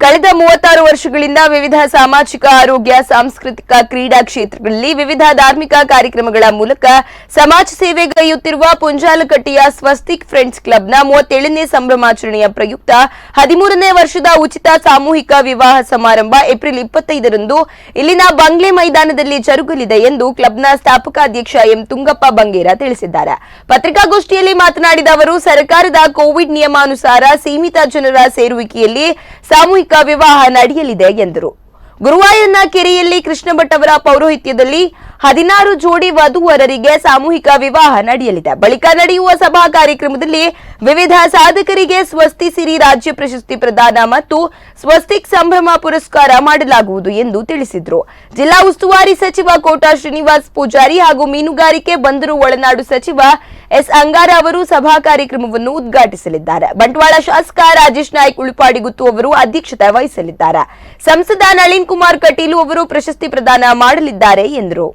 ಕಳೆದ 36 ವರ್ಷಗಳಿಂದ ವಿವಿಧ ಸಾಮಾಜಿಕ ಆರೋಗ್ಯ ಸಾಂಸ್ಕೃತಿಕ ಕ್ರೀಡಾ ಕ್ಷೇತ್ರಗಳಲ್ಲಿ ವಿವಿಧ ಧಾರ್ಮಿಕ ಕಾರ್ಯಕ್ರಮಗಳ ಮೂಲಕ ಸಮಾಜ ಸೇವೆಗೈಯುತ್ತಿರುವ ಪುಂಜಾಲಕಟ್ಟೆಯ ಸ್ವಸ್ತಿಕ್ ಫ್ರೆಂಡ್ಸ್ ಕ್ಲಬ್ನ 37ನೇ ಸಂಭ್ರಮಾಚರಣೆಯ ಪ್ರಯುಕ್ತ 13ನೇ ವರ್ಷದ ಉಚಿತ ಸಾಮೂಹಿಕ ವಿವಾಹ ಸಮಾರಂಭ ಏಪ್ರಿಲ್ 25ರಂದು ಇಲ್ಲಿನ ಬಂಗ್ಲೆ ಮೈದಾನದಲ್ಲಿ ಜರುಗಲಿದೆ ಎಂದು ಕ್ಲಬ್ನ ಸ್ಥಾಪಕ ಅಧ್ಯಕ್ಷ ಎಂ ತುಂಗಪ್ಪ ಬಂಗೇರ ತಿಳಿಸಿದ್ದಾರೆ. ಪತ್ರಿಕಾಗೋಷ್ಠಿಯಲ್ಲಿ ಮಾತನಾಡಿದ ಅವರು ಸರ್ಕಾರದ ಕೋವಿಡ್ ನಿಯಮಾನುಸಾರ ಸೀಮಿತ ಜನರ ಸೇರುವಿಕೆಯಲ್ಲಿ ಸಾಮೂಹಿಕ ವಿವಾಹ ನಡೆಯಲಿದೆ ಎಂದರು. ಗುರುವಾಯೂರಿನ ಕೆರೆಯಲ್ಲಿ ಕೃಷ್ಣ ಭಟ್ ಅವರ ಪೌರೋಹಿತ್ಯದಲ್ಲಿ 16 ಜೋಡಿ ವಧುವರರಿಗೆ ಸಾಮೂಹಿಕ ವಿವಾಹ ನಡೆಯಲಿದೆ. ಬಳಿಕ ನಡೆಯುವ ಸಭಾ ಕಾರ್ಯಕ್ರಮದಲ್ಲಿ ವಿವಿಧ ಸಾಧಕರಿಗೆ ಸ್ವಸ್ತಿ ಸಿರಿ ರಾಜ್ಯ ಪ್ರಶಸ್ತಿ ಪ್ರದಾನ ಮತ್ತು ಸ್ವಸ್ತಿಕ್ ಸಂಭ್ರಮ ಪುರಸ್ಕಾರ ಮಾಡಲಾಗುವುದು ಎಂದು ತಿಳಿಸಿದರು. ಜಿಲ್ಲಾ ಉಸ್ತುವಾರಿ ಸಚಿವ ಕೋಟಾ ಶ್ರೀನಿವಾಸ್ ಪೂಜಾರಿ ಹಾಗೂ ಮೀನುಗಾರಿಕೆ ಬಂದರು ಒಳನಾಡು ಸಚಿವ ಎಸ್ ಅಂಗಾರ ಅವರು ಸಭಾ ಕಾರ್ಯಕ್ರಮವನ್ನು ಉದ್ಘಾಟಿಸಲಿದ್ದಾರೆ. ಬಂಟ್ವಾಳ ಶಾಸಕ ರಾಜೇಶ್ ನಾಯ್ಕ್ ಉಳುಪಾಡಿಗುತ್ತು ಅವರು ಅಧ್ಯಕ್ಷತೆ ವಹಿಸಲಿದ್ದಾರೆ. ಸಂಸದ ನಳಿನ್ ಕುಮಾರ್ ಕಟೀಲು ಅವರು ಪ್ರಶಸ್ತಿ ಪ್ರದಾನ ಮಾಡಲಿದ್ದಾರೆ ಎಂದರು.